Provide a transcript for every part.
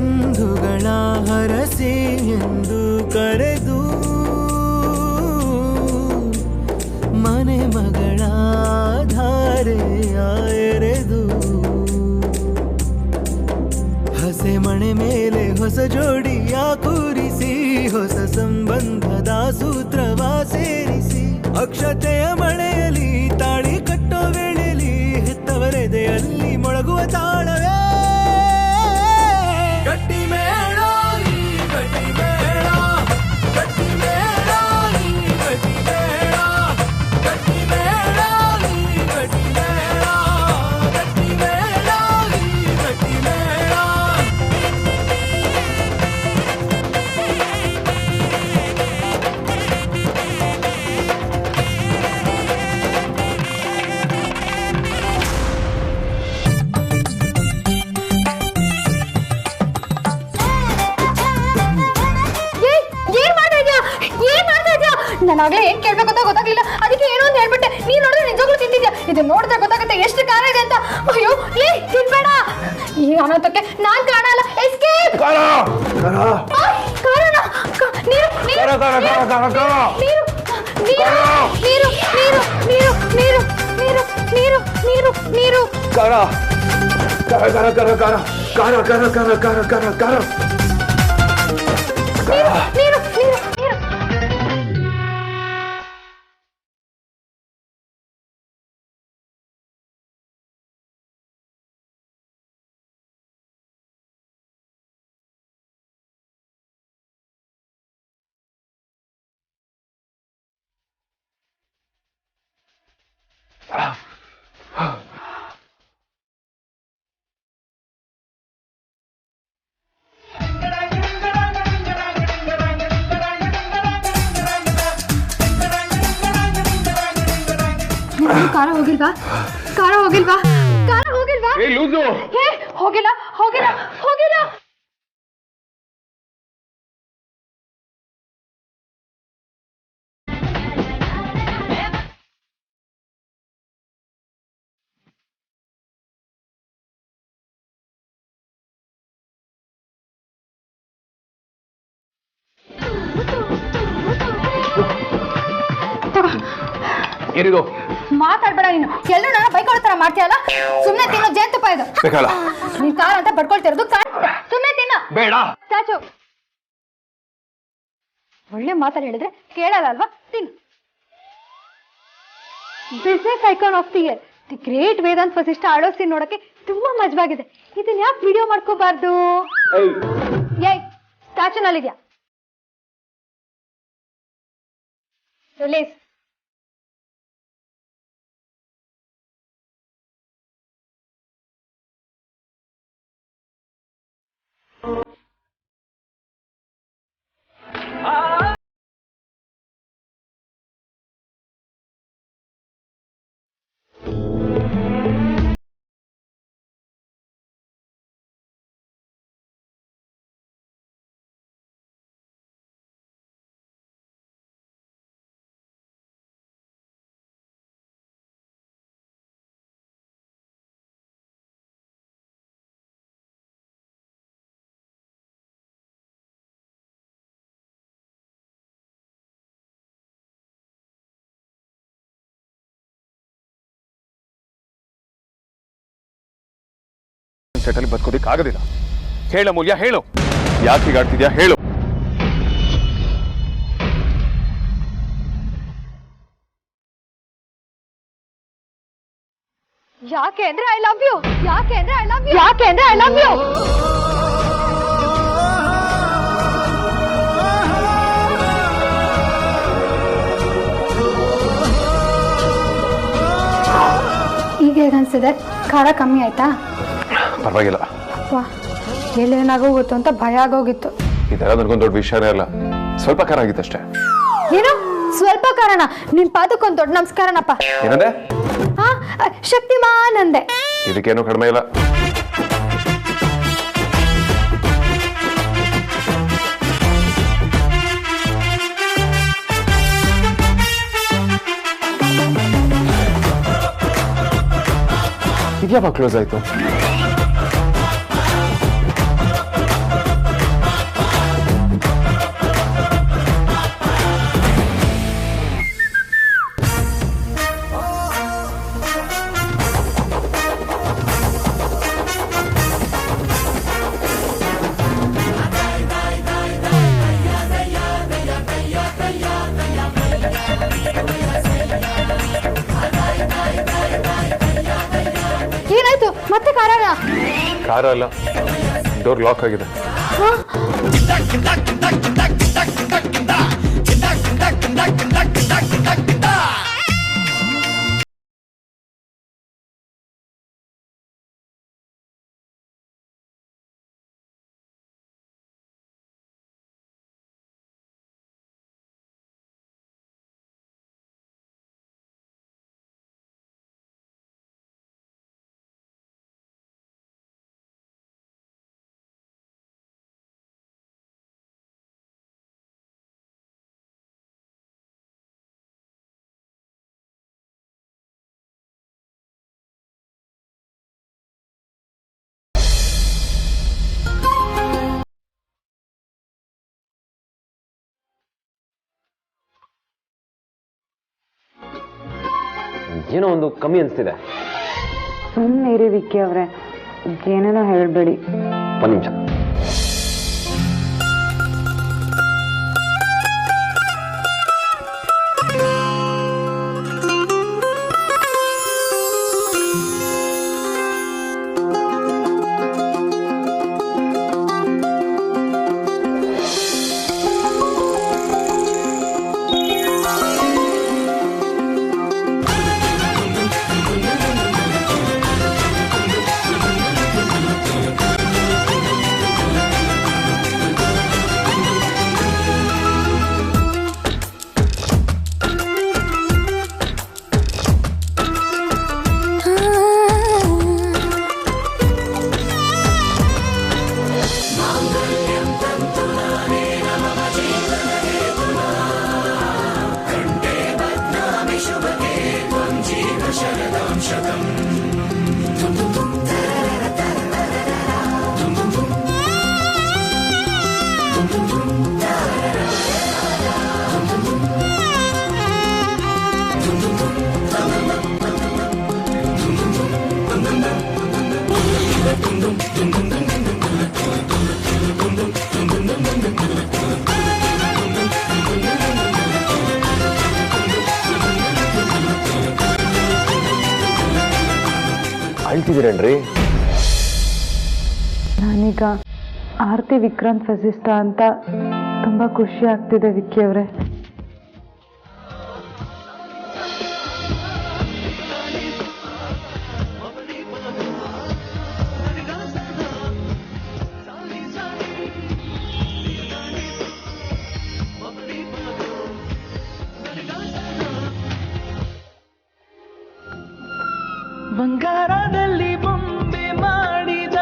ಬಂಧುಗಳ ಹರಸೆ ಎಂದು ಕರೆದು ಮನೆ ಮಗಳ ಧಾರೆಯ ಎರೆದು ಹಸೆ ಮಣೆ ಮೇಲೆ ಹೊಸ ಜೋಡಿಯ ಕೂರಿಸಿ ಹೊಸ ಸಂಬಂಧದ ಸೂತ್ರವ ಸೇರಿಸಿ ಅಕ್ಷತೆಯ ಮಳೆಯಲಿ ತಾಳಿ ಕಟ್ಟೋ ವೇಳೆಯಲ್ಲಿ ಹೆತ್ತವರೆದೆಯಲ್ಲಿ ಮೊಳಗುವ ತಾಳವೇ ಗಟ್ಟಿ ಮೇಳ ಈ ಗಟ್ಟಿ ಮೇಳ ಗಟ್ಟಿ ಮೇಳ ಈ ಗಟ್ಟಿ ಮೇಳ ಗಟ್ಟಿ ಮೇಳ ಈ ಗಟ್ಟಿ ಮೇಳ ಗಟ್ಟಿ ಮೇಳ ಈ ಗಟ್ಟಿ ಮೇಳ. ನಾನಾಗ್ಲೇ ಏನ್ ಕೇಳ್ಬೇಕು ಅಂತ ಗೊತ್ತಾಗ್ಲಿಲ್ಲ, ಅದಕ್ಕೆ ಏನೋ ಒಂದು ಹೇಳ್ಬಿಟ್ಟೆ. ನೀನ್ ನೋಡಿದ್ರೆ ನಿಜವಾಗ್ಲೂ ತಿಂತಿದ್ಯಾ. ಇದು ನೋಡಿದ್ರೆ ಗೊತ್ತಾಗುತ್ತೆ ಎಷ್ಟು ಖಾರ ಇದೆ ಅಂತ. ಅಯ್ಯೋ ಏ ತಿನ್ಬೇಡ, ಈ ಅನಾಥಕ್ಕೆ ನಾನ್ ಕಾಣಲ್ಲ. ಎಸ್ಕೇಪ್. ಕಾರಣ ನೀರು ನೀರು ನೀರು ನೀರು ನೀರು ನೀರು ನೀರು ನೀರು ನೀರು ನೀರು ಕಾರ ಕಾರ ಕಾರ ಕಾರ ಕಾರ ಕಾರ ಕಾರ ಕಾರ ಕಾರ ಕಾರ ಕಾರ ನೀರು ನೀರು ನೀರು. ಕಾರ ಹೋಗಿಲ್ವಾ? ಕಾರ ಹೋಗಿಲ್ವಾ? ಕಾರ ಹೋಗಿಲ್ವಾ? ಹೋಗಿಲ್ಲ ಹೋಗಿಲ್ಲ ಹೋಗಿಲ್ಲ. ಏನಿದು? ಮಾತಾಡ್ಬೇಡ ನೀನು. ಎಲ್ಲರೂ ನನ್ನ ಬೈಕೊಳ್ಳೋ ತರ ಮಾಡ್ತೀಯಲ್ಲ. ಸುಮ್ನೆ ತಿನ್ನೋ ಜೇನುತುಪ್ಪ ಇದು. ನೀನ್ ಕಾರ ಅಂತ ಬಡ್ಕೊಳ್ತಿರೋದು. ಸುಮ್ನೆ ತಿನ್ನ. ಬೇಡ. ಚಾಚು ಒಳ್ಳೆ ಮಾತಾಡಿ ಹೇಳಿದ್ರೆ ಕೇಳಲ್ಲ ಅಲ್ವಾ? ತಿನ್ನು. Business icon of the year the great Vedant Vasishtha ಆಡೋ ಸೀನ್ ನೋಡಕ್ಕೆ ತುಂಬಾ ಮಜವಾಗಿದೆ. ಇದನ್ನ ಯಾಕೆ ವಿಡಿಯೋ ಮಾಡ್ಕೋಬಾರ್ದು? ಏಯ್ ಸ್ಟ್ಯಾಚುನಲ್ಲಿದ್ಯಾ? ರಿಲೀಸ್. ಸೆಟಲ್ಲಿ ಬದುಕೋದಿಕ್ ಆಗೋದಿಲ್ಲ. ಹೇಳ ಮೂಲ್ಯ, ಹೇಳು. ಯಾಕೆ ಹೀಗಾಡ್ತಿದ್ಯಾ ಹೇಳು. ಯಾಕೆ ಅಂದ್ರೆ ಐ ಲವ್ ಯು. ಯಾಕೆ ಅಂದ್ರೆ ಐ ಲವ್ ಯು. ಯಾಕೆ ಅಂದ್ರೆ ಐ ಲವ್ ಯು. ಈಗ ಹೇಗನ್ಸಿದೆ? ಖಾರ ಕಮ್ಮಿ ಆಯ್ತಾ? ಪರವಾಗಿಲ್ಲ. ಎಲ್ಲೇನಾಗೋಗುತ್ತೋ ಅಂತ ಭಯ ಆಗೋಗಿತ್ತು. ಇದೆಲ್ಲ ನನಗೊಂದು ದೊಡ್ಡ ವಿಷಯನೇ ಅಲ್ಲ, ಸ್ವಲ್ಪ ಖಾರ ಆಗಿತ್ತಷ್ಟೇ. ಏನು ಸ್ವಲ್ಪ ಕಾರಣ? ನಿನ್ ಪಾದಕ್ಕೊಂದು ದೊಡ್ಡ ನಮಸ್ಕಾರನಪ್ಪ. ಏನಂದೆ? ಶಕ್ತಿಮಾನ್ ಅಂದೆ. ಇದಕ್ಕೇನು ಕಡಿಮೆ ಇಲ್ಲ. ಇದ್ಯಾವಾಗ ಕ್ಲೋಸ್ ಆಯ್ತು? ಕಾರ ಅಲ್ಲ, ಡೋರ್ ಲಾಕ್ ಆಗಿದೆ. ಏನೋ ಒಂದು ಕಮ್ಮಿ ಅನಿಸ್ತಿದೆ. ಸುಮ್ಮನೆ ಇರಿ ವಿಕ್ಕಿ ಅವರೇ, ಏನೇನೋ ಹೇಳಬೇಡಿ. ಒಂದು ನಿಮಿಷ. ಅಳ್ತಿದ್ದೀರೇನ್ರಿ? ನಾನೀಗ ಆರತಿ ವಿಕ್ರಾಂತ್ ವಸಿಷ್ಠ ಅಂತ ತುಂಬಾ ಖುಷಿ ಆಗ್ತಿದೆ ವಿಕ್ಕಿ ಅವರೇ. ಬಂಗಾರದಲ್ಲಿ ಬೊಂಬೆ ಮಾಡಿದ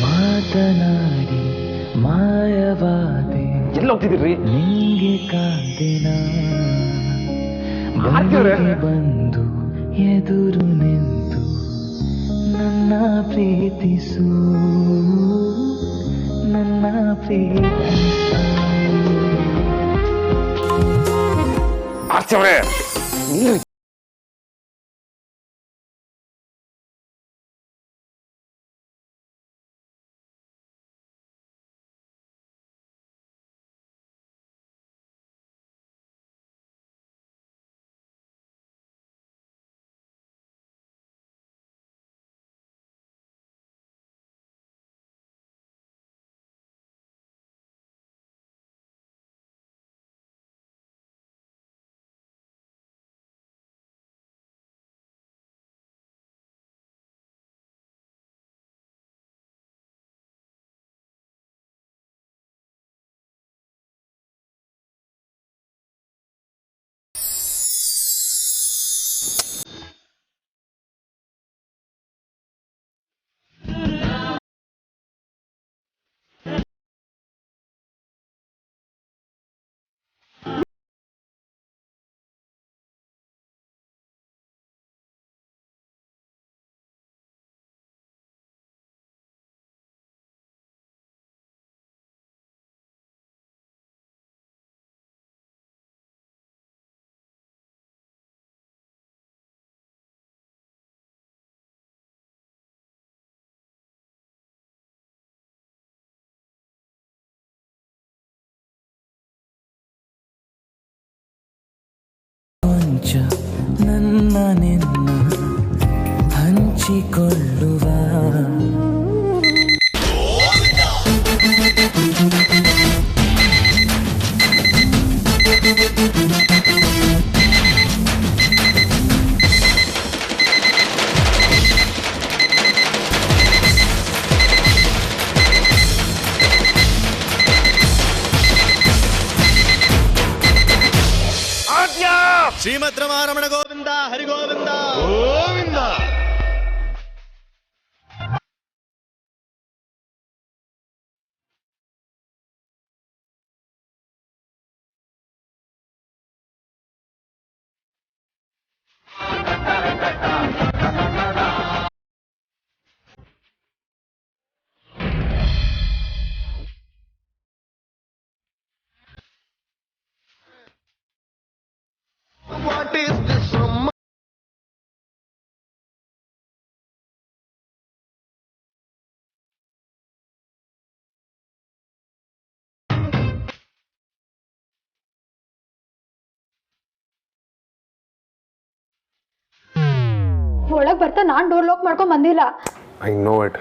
ಮಾತನಾಡಿ ಮಾಯವಾದೆ, ಎಲ್ಲ ಹೋಗ್ತಿದ್ದೀರಿ? ನಿಂಗೆ ಕಾಂತಿನ ಬಂದು ಎದುರು ನಿಂತು ನನ್ನ ಪ್ರೀತಿಸು, ನನ್ನ ಪ್ರೀತಿಸು. ಆರ್ತಿ ಅವರೇ, ಪ್ರಪಂಚ ನನ್ನ ನಿನ್ನ ಹಂಚಿಕೊಳ್ಳುವ ಶ್ರೀಮದ್ ರಮಾರಮಣ ಗೋವಿಂದ ಹರಿಗೋವಿಂದ ಗೋವಿಂದ. ಒಳಗ್ ಬರ್ತಾ ನಾನ್ ಡೋರ್ ಲಾಕ್ ಮಾಡ್ಕೊಂಡ್ ಬಂದಿಲ್ಲ. I know it.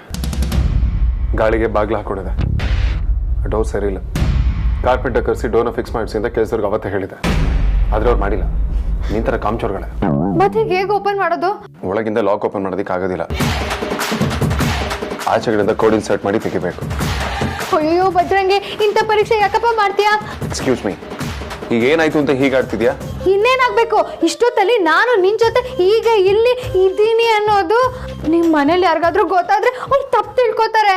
ಗಾಳಿಗೆ ಬಾಗ್ಲು ಹಾಕೊಂಡಿದೆ, ಡೋರ್ ಸರಿ ಇಲ್ಲ. ಕಾರ್ಪೆಂಟರ್ ಕರೆಸಿ ಡೋರ್ನ ಫಿಕ್ಸ್ ಮಾಡಿಸಿ ಅಂತ ಕೆಲಸದವ್ರಿಗೆ ಅವತ್ತೇ ಹೇಳಿದೆ, ಆದ್ರೆ ಅವ್ರು ಮಾಡಿಲ್ಲ. ನಿನ್ ತರ ಕಾಮಚೋರ್ಗಳೇ. ಮತ್ತೆ ಹೇಗೆ ಓಪನ್ ಮಾಡೋದು? ಒಳಗಿಂದ ಲಾಕ್ ಓಪನ್ ಮಾಡೋದಕ್ಕೆ ಆಗೋದಿಲ್ಲ, ಆಚೆಗಳಿಂದ ಕೋಡ್ ಇನ್ಸರ್ಟ್ ಮಾಡಿ ತೆಗಿಬೇಕು. ಅಯ್ಯೋ ಬಜ್ರಂಗಿ, ಇಂಥ ಪರೀಕ್ಷೆ ಯಾಕಪ್ಪ ಮಾಡ್ತೀಯಾ? ಎಕ್ಸ್ಕ್ಯೂಸ್ ಮೀ, ಈಗ ಏನಾಯ್ತು ಅಂತ ಹೀಗಾಡ್ತಿದ್ಯಾ? ಇನ್ನೇನಾಗ್ಬೇಕು? ಇಷ್ಟೊತ್ತಲ್ಲಿ ನಾನು ನಿನ್ ಜೊತೆ ಈಗ ಇಲ್ಲಿ ಇದ್ದೀನಿ ಅನ್ನೋದು ನಿಮ್ ಮನೇಲಿ ಯಾರಿಗಾದ್ರೂ ಗೊತ್ತಾದ್ರೆ ಅವ್ರು ತಪ್ಪು ತಿಳ್ಕೊತಾರೆ.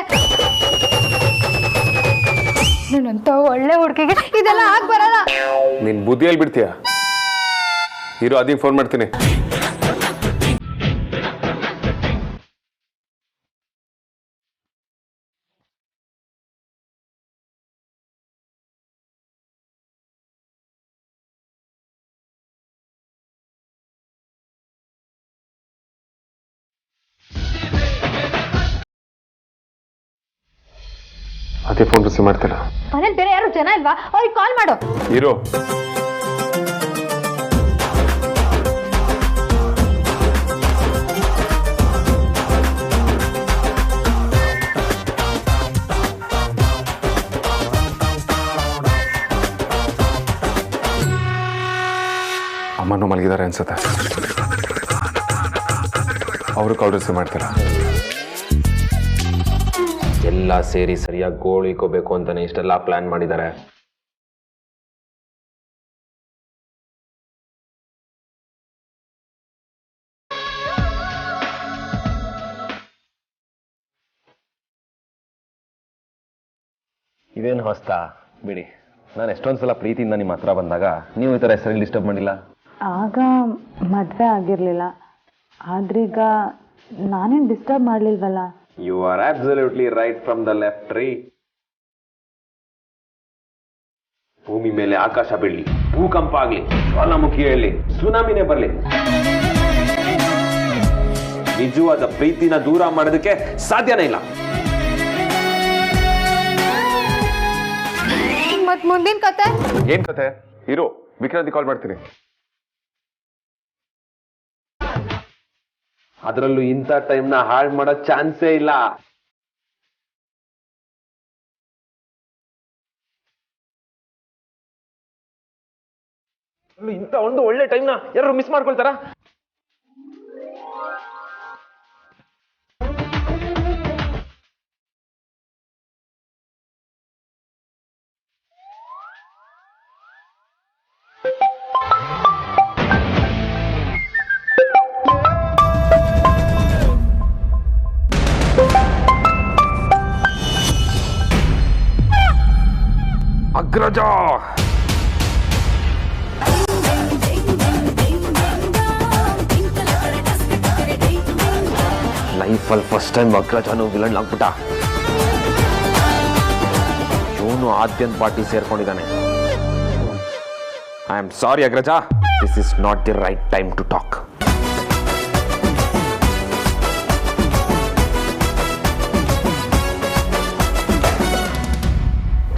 ನನ್ನಂತ ಒಳ್ಳೆ ಹುಡುಗಿಗೆ ಇದೆಲ್ಲ ಆಗ್ ಬರಲ್ಲ. ನಿನ್ ಬುದ್ಧಿಯಲ್ಲಿ ಬಿಡ್ತೀಯಾ? ಇರೋ ಅದಕ್ಕೆ ಫೋನ್ ಮಾಡ್ತೀನಿ. ಅದೇ ಫೋನ್ ರಿಸೀವ್ ಮಾಡ್ತಿಲ್ಲ. ಮನೇಲಿ ಬೇರೆ ಯಾರು ಜನ ಇಲ್ವಾ? ಅವ್ರಿಗೆ ಕಾಲ್ ಮಾಡು. ಇರೋ. ಅಮ್ಮನೂ ಮಲಗಿದ್ದಾರೆ ಅನ್ಸುತ್ತೆ, ಅವರು ಕಾಲ್ ರಿಸೀವ್ ಮಾಡ್ತಿಲ್ಲ. ಎಲ್ಲ ಸೇರಿ ಸರಿಯಾಗಿ ಗೋಳು ಇಕ್ಕೋಬೇಕು ಅಂತಾನೆ ಇಷ್ಟೆಲ್ಲ ಪ್ಲಾನ್ ಮಾಡಿದ್ದಾರೆ. ಇದೇನು ಹೊಸ್ತಾ ಬಿಡಿ. ನಾನು ಎಷ್ಟೊಂದ್ಸಲ ಪ್ರೀತಿಯಿಂದ ನಿಮ್ಮ ಹತ್ರ ಬಂದಾಗ ನೀವು ಈ ಥರ ಹೆಸರಲ್ಲಿ ಡಿಸ್ಟರ್ಬ್ ಮಾಡಿಲ್ಲ. ಆಗ ಮದುವೆ ಆಗಿರಲಿಲ್ಲ, ಆದ್ರೀಗ ನಾನೇನು disturb ಮಾಡಲಿಲ್ವಲ್ಲ. You are absolutely right from the left tree. ಭೂಮಿ ಮೇಲೆ ಆಕಾಶ ಬೀಳಲಿ, ಭೂಕಂಪ ಆಗ್ಲಿ, ಜ್ವಾಲಾಮುಖಿ ಹೇಳಿ, ಸುನಾಮಿನೇ ಬರ್ಲಿ, ನಿಜವಾದ ಪ್ರೀತಿನ ದೂರ ಮಾಡೋದಕ್ಕೆ ಸಾಧ್ಯನೇ ಇಲ್ಲ. ಮತ್ ಮುಂದಿನ ಕತೆ ಏನ್ ಕತೆ? ಇರೋ, ವಿಕ್ರಾಂತಿ ಕಾಲ್ ಮಾಡ್ತೀನಿ. ಅದರಲ್ಲೂ ಇಂಥ ಟೈಮ್ನ ಹಾಳು ಮಾಡೋ ಚಾನ್ಸೇ ಇಲ್ಲ. ಇಂಥ ಒಂದು ಒಳ್ಳೆ ಟೈಮ್ನ ಯಾರು ಮಿಸ್ ಮಾಡ್ಕೊಳ್ತಾರ? ಅಗ್ರಜ, ಲೈಫಲ್ಲಿ ಫಸ್ಟ್ ಟೈಮ್ ಅಗ್ರಜನು ವಿಲನ್ ಆಗ್ಬಿಟ್ಟ. ಇವನು ಆದ್ಯಂತ ಪಾರ್ಟಿ ಸೇರ್ಕೊಂಡಿದ್ದಾನೆ. I am sorry Agraja, this is not the right time to talk.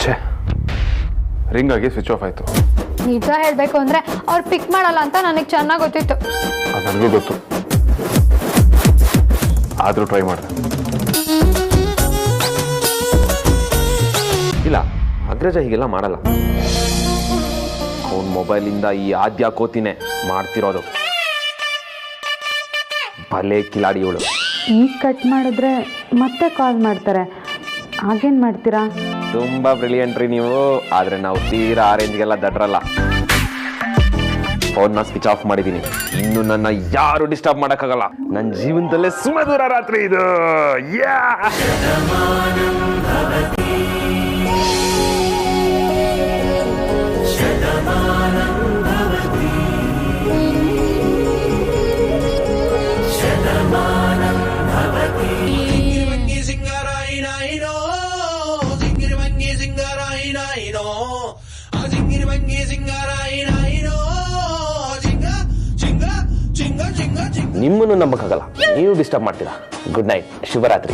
ಛೇ, ರಿಂಗ್ ಆಗಿ ಸ್ವಿಚ್ ಆಫ್ ಆಯ್ತು. ನಿಜ ಹೇಳ್ಬೇಕು ಅಂದ್ರೆ ಅವ್ರು ಪಿಕ್ ಮಾಡಲ್ಲ ಅಂತ ನನಗೆ ಚೆನ್ನಾಗಿ ಗೊತ್ತಿತ್ತು. ಅದು ನನಗೂ ಗೊತ್ತು, ಆದರೂ ಟ್ರೈ ಮಾಡಿದೆ. ಇಲ್ಲ, ಅಗ್ರಜ ಹೀಗೆಲ್ಲ ಮಾಡಲ್ಲ. ಅವನ ಮೊಬೈಲಿಂದ ಈ ಆದ್ಯ ಕೋತಿನೇ ಮಾಡ್ತಿರೋದು. ಭಲೇ ಕಿಲಾಡಿ ಇವಳು. ಈಗ ಕಟ್ ಮಾಡಿದ್ರೆ ಮತ್ತೆ ಕಾಲ್ ಮಾಡ್ತಾರೆ, ಆಗೇನು ಮಾಡ್ತೀರಾ? ತುಂಬಾ ಬ್ರಿಲಿಯಂಟ್ ರೀ ನೀವು. ಆದ್ರೆ ನಾವು ತೀರಾ ಆರೆಂಜ್ಗೆಲ್ಲ ದಡ್ರಲ್ಲ. ಫೋನ್ನ ಸ್ವಿಚ್ ಆಫ್ ಮಾಡಿದ್ದೀನಿ. ಇನ್ನು ನನ್ನ ಯಾರು ಡಿಸ್ಟರ್ಬ್ ಮಾಡಕ್ಕಾಗಲ್ಲ. ನನ್ನ ಜೀವನದಲ್ಲೇ ಸುಮಧುರ ರಾತ್ರಿ ಇದು. ನಿಮ್ಮನ್ನು ನಂಬಕ್ಕಾಗಲ್ಲ, ನೀವು ಡಿಸ್ಟರ್ಬ್ ಮಾಡ್ತೀರಾ. ಗುಡ್ ನೈಟ್, ಶುಭರಾತ್ರಿ.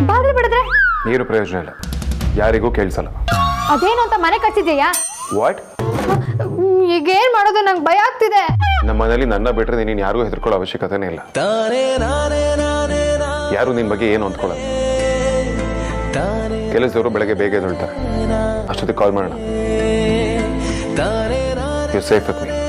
ಬಾಗಿಲು ಬಿಡಿದ್ರೆ ನೀರು ಪ್ರಯೋಜನ ಇಲ್ಲ, ಯಾರಿಗೂ ಕೇಳಿಸಲ್ಲ. ಅದೇನು ಅಂತ ಮನೆ ಕಟ್ಸಿದ್ಯಾ? ವಾಟ್? ಈಗ ಏನ್ ಮಾಡೋದು, ನಂಗೆ ಭಯ ಆಗ್ತಿದೆ. ನಮ್ಮ ಮನೇಲಿ ನನ್ನ ಬಿಟ್ಟರೆ ನೀನು ಯಾರಿಗೂ ಹೆದರ್ಕೊಳ್ಳೋ ಅವಶ್ಯಕತೆನೇ ಇಲ್ಲ. ಯಾರು ನಿನ್ನ ಬಗ್ಗೆ ಏನು ಅಂದ್ಕೊಳ್ಳಲ್ಲ. ಕೆಲಸದವರು ಬೆಳಗ್ಗೆ ಬೇಗ ಎದ್ದೇಳ್ತಾರೆ, ಅಷ್ಟೊತ್ತಿಗೆ ಕಾಲ್ ಮಾಡೋಣ. You safe with me.